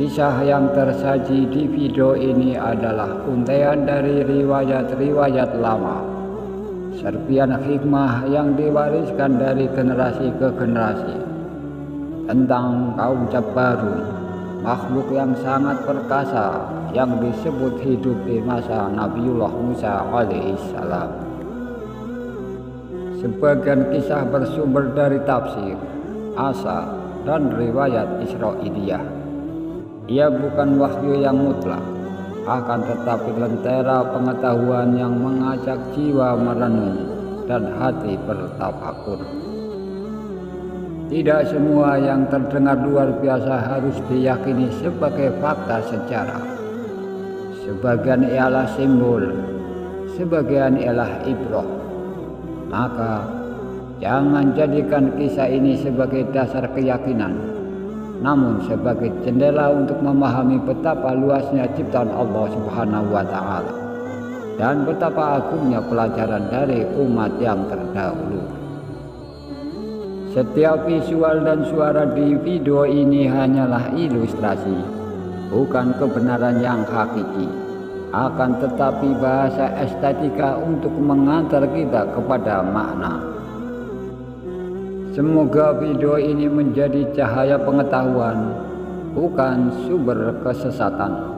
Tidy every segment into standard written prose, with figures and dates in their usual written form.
Kisah yang tersaji di video ini adalah untaian dari riwayat-riwayat lama, serpihan hikmah yang diwariskan dari generasi ke generasi tentang kaum Jabbarun, makhluk yang sangat perkasa yang disebut hidup di masa Nabiullah Musa alaihissalam. Sebagian kisah bersumber dari tafsir, asar, dan riwayat Israiliyah. Ia bukan wahyu yang mutlak, akan tetapi lentera pengetahuan yang mengajak jiwa merenung dan hati bertafakur. Tidak semua yang terdengar luar biasa harus diyakini sebagai fakta sejarah. Sebagian ialah simbol, sebagian ialah ibrah. Maka jangan jadikan kisah ini sebagai dasar keyakinan, namun sebagai jendela untuk memahami betapa luasnya ciptaan Allah Subhanahu wa Ta'ala dan betapa agungnya pelajaran dari umat yang terdahulu. Setiap visual dan suara di video ini hanyalah ilustrasi, bukan kebenaran yang hakiki, akan tetapi bahasa estetika untuk mengantar kita kepada makna. Semoga video ini menjadi cahaya pengetahuan, bukan sumber kesesatan.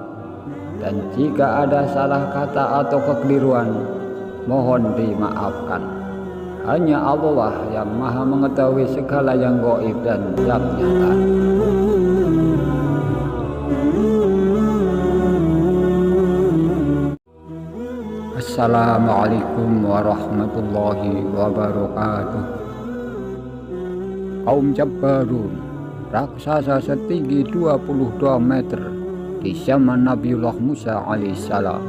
Dan jika ada salah kata atau kekeliruan, mohon dimaafkan. Hanya Allah yang Maha mengetahui segala yang gaib dan yang nyata. Assalamualaikum warahmatullahi wabarakatuh. Kaum Jabbarun, raksasa setinggi 22 meter di zaman Nabiullah Musa alaihissalam.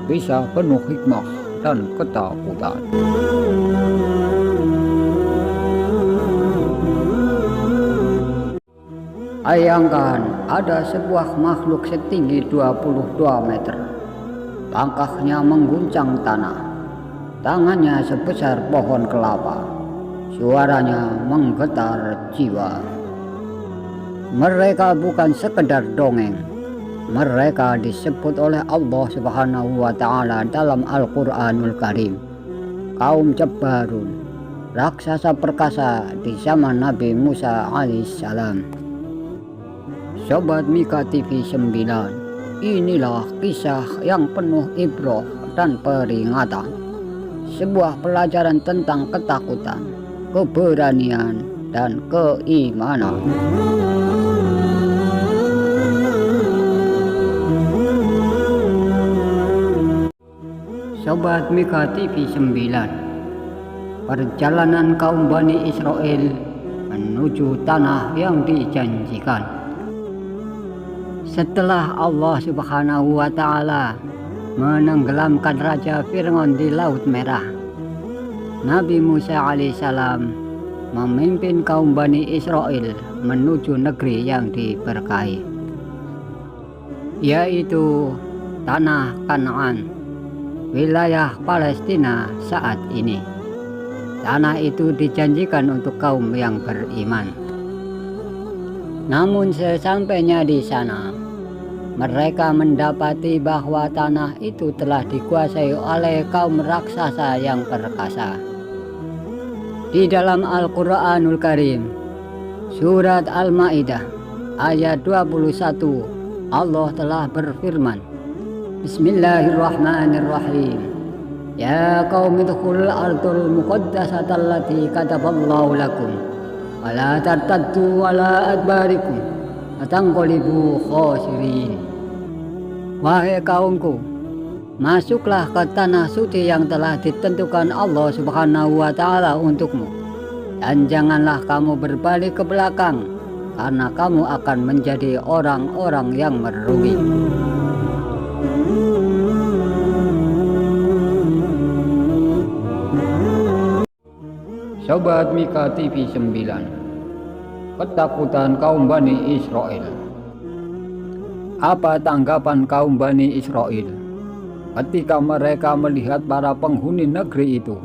Kisah penuh hikmah dan ketakutan. Bayangkan ada sebuah makhluk setinggi 22 meter. Langkahnya mengguncang tanah. Tangannya sebesar pohon kelapa. Suaranya menggetar jiwa. Mereka bukan sekedar dongeng. Mereka disebut oleh Allah Subhanahu wa Ta'ala dalam Al-Quranul Karim. Kaum Jabbarun, raksasa perkasa di zaman Nabi Musa alaihissalam. Sobat Mika TV 9, inilah kisah yang penuh ibrah dan peringatan. Sebuah pelajaran tentang ketakutan, keberanian, dan keimanan. Sobat Mika TV 9, perjalanan kaum Bani Israel menuju tanah yang dijanjikan. Setelah Allah Subhanahu wa Ta'ala menenggelamkan Raja Fir'aun di Laut Merah, Nabi Musa alaihissalam memimpin kaum Bani Israel menuju negeri yang diberkahi, yaitu tanah Kanaan, wilayah Palestina saat ini. Tanah itu dijanjikan untuk kaum yang beriman. Namun sesampainya di sana, mereka mendapati bahwa tanah itu telah dikuasai oleh kaum raksasa yang perkasa. Di dalam Al-Quranul Karim, surat Al-Ma'idah ayat 21, Allah telah berfirman, Bismillahirrahmanirrahim. Ya qaumi udkhulul ardul muqaddasata allati kataballahu lakum wa la tartaddu ala adbarikum fatanqalibu khasirin. Wahai kaumku, masuklah ke tanah suci yang telah ditentukan Allah Subhanahu wa Ta'ala untukmu, dan janganlah kamu berbalik ke belakang, karena kamu akan menjadi orang-orang yang merugi. Sobat Mika TV 9, ketakutan kaum Bani Israel. Apa tanggapan kaum Bani Israel ketika mereka melihat para penghuni negeri itu?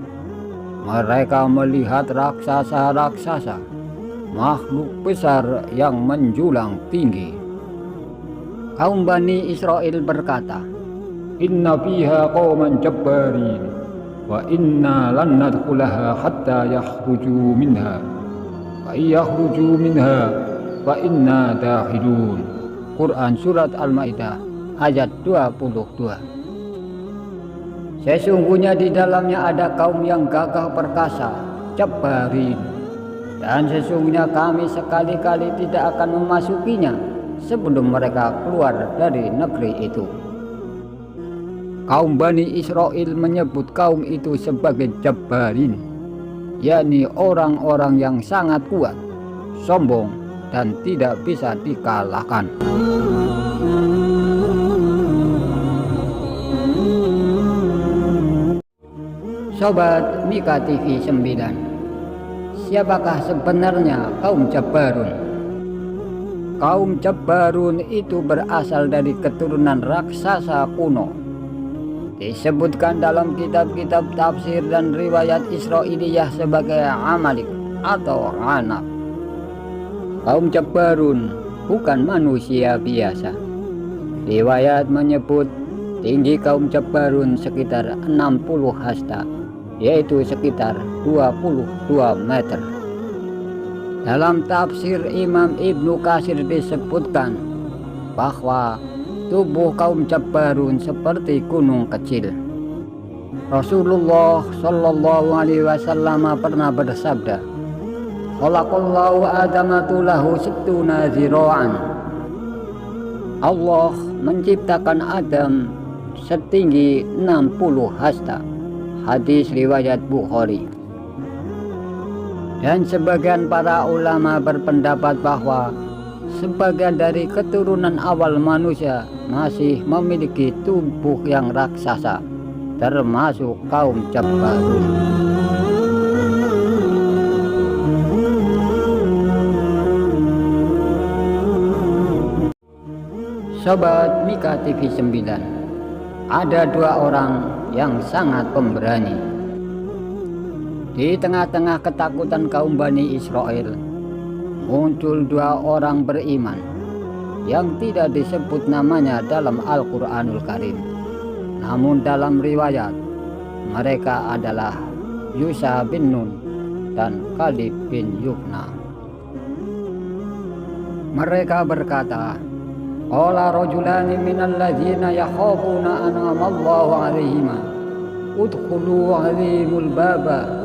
Mereka melihat raksasa-raksasa, makhluk besar yang menjulang tinggi. Kaum Bani Israel berkata, "Inna fiha qauman jabbarin wa inna lan nadkhulaha hatta yakhruju minha wa yakhruju minha wa inna dakhilun." Quran Surat Al-Ma'idah ayat 22. Sesungguhnya di dalamnya ada kaum yang gagah perkasa, jabbarin, dan sesungguhnya kami sekali-kali tidak akan memasukinya sebelum mereka keluar dari negeri itu. Kaum Bani Israel menyebut kaum itu sebagai jabbarin, yakni orang-orang yang sangat kuat, sombong, dan tidak bisa dikalahkan. Sobat Mika TV 9, siapakah sebenarnya kaum Jabbarun? Kaum Jabbarun itu berasal dari keturunan raksasa kuno. Disebutkan dalam kitab-kitab tafsir dan riwayat Israiliyah sebagai Amalek atau Anak. Kaum Jabbarun bukan manusia biasa. Riwayat menyebut tinggi kaum Jabbarun sekitar 60 hasta, yaitu sekitar 22 meter. Dalam tafsir Imam Ibnu Katsir disebutkan bahwa tubuh kaum Jabbarun seperti gunung kecil. Rasulullah Shallallahu Alaihi Wasallam pernah bersabda, "Khalaqallahu Adama lahu sittuna zira'an." Allah menciptakan Adam setinggi 60 hasta. Hadis riwayat Bukhari. Dan sebagian para ulama berpendapat bahwa sebagian dari keturunan awal manusia masih memiliki tubuh yang raksasa, termasuk kaum Jabbarun. Sobat Mika TV 9, ada dua orang yang sangat pemberani. Di tengah-tengah ketakutan kaum Bani Israel, muncul dua orang beriman yang tidak disebut namanya dalam Al-Quranul Karim. Namun dalam riwayat, mereka adalah Yusha bin Nun dan Kalib bin Yufna. Mereka berkata, "Qala rajulani minal ladzina yakhafuna an'amallahu 'alaihima udkhulu 'alaihimul baba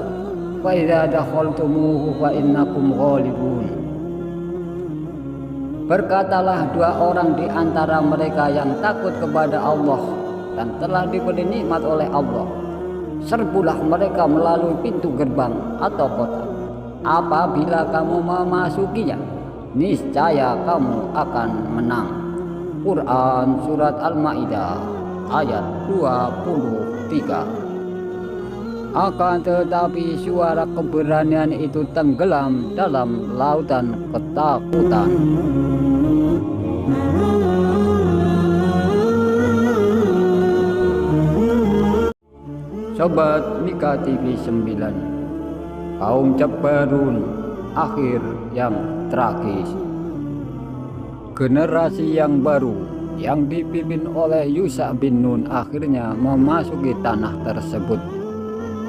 fa idza dakhaltumuhu fa innakum ghalibun." Berkatalah dua orang di antara mereka yang takut kepada Allah dan telah diberi nikmat oleh Allah, serbulah mereka melalui pintu gerbang atau kota. Apabila kamu memasukinya, niscaya kamu akan menang. Quran Surat Al-Ma'idah ayat 23. Akan tetapi suara keberanian itu tenggelam dalam lautan ketakutan. Sobat Mika TV 9, kaum Jabbarun akhir yang tragis. Generasi yang baru yang dipimpin oleh Yusha bin Nun akhirnya memasuki tanah tersebut.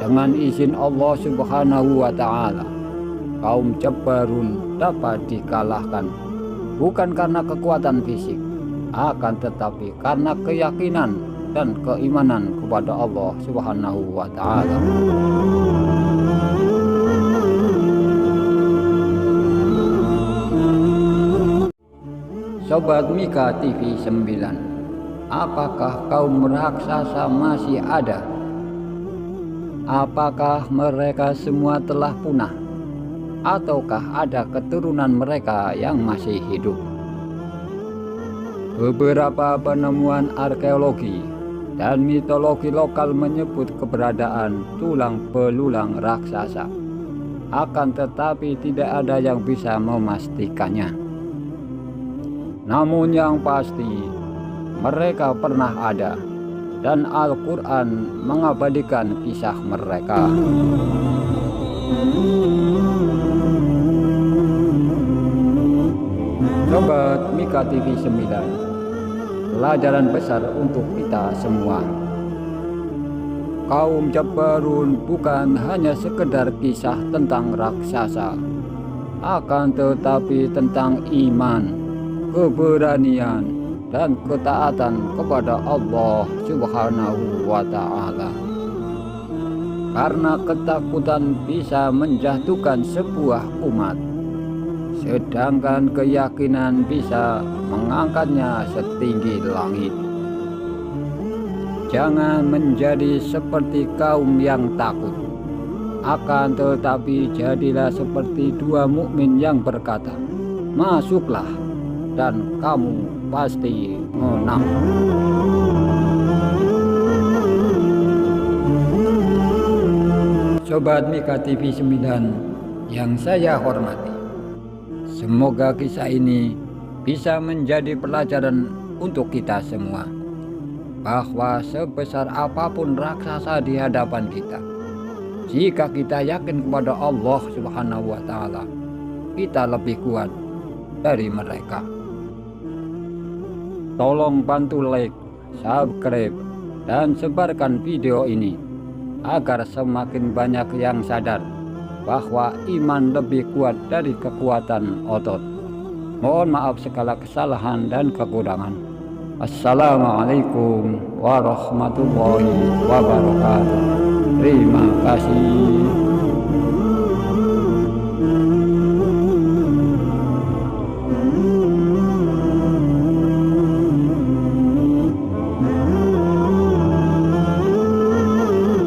Dengan izin Allah Subhanahu wa Ta'ala, kaum Jabbarun dapat dikalahkan bukan karena kekuatan fisik, akan tetapi karena keyakinan dan keimanan kepada Allah Subhanahu wa Ta'ala. Sobat Mika TV 9, apakah kaum raksasa masih ada? Apakah mereka semua telah punah? Ataukah ada keturunan mereka yang masih hidup? Beberapa penemuan arkeologi dan mitologi lokal menyebut keberadaan tulang belulang raksasa. Akan tetapi tidak ada yang bisa memastikannya. Namun yang pasti, mereka pernah ada, dan Al-Quran mengabadikan kisah mereka. Sobat Mika TV 9, pelajaran besar untuk kita semua. Kaum Jabbarun bukan hanya sekedar kisah tentang raksasa, akan tetapi tentang iman, keberanian, dan ketaatan kepada Allah Subhanahu wa Ta'ala. Karena ketakutan bisa menjatuhkan sebuah umat, sedangkan keyakinan bisa mengangkatnya setinggi langit. Jangan menjadi seperti kaum yang takut, akan tetapi jadilah seperti dua mukmin yang berkata, "Masuklah dan kamu pasti menang." Sobat Mika TV 9 yang saya hormati, semoga kisah ini bisa menjadi pelajaran untuk kita semua, bahwa sebesar apapun raksasa di hadapan kita, jika kita yakin kepada Allah Subhanahu wa Ta'ala, kita lebih kuat dari mereka. Tolong bantu like, subscribe, dan sebarkan video ini agar semakin banyak yang sadar bahwa iman lebih kuat dari kekuatan otot. Mohon maaf segala kesalahan dan kekurangan. Assalamualaikum warahmatullahi wabarakatuh. Terima kasih.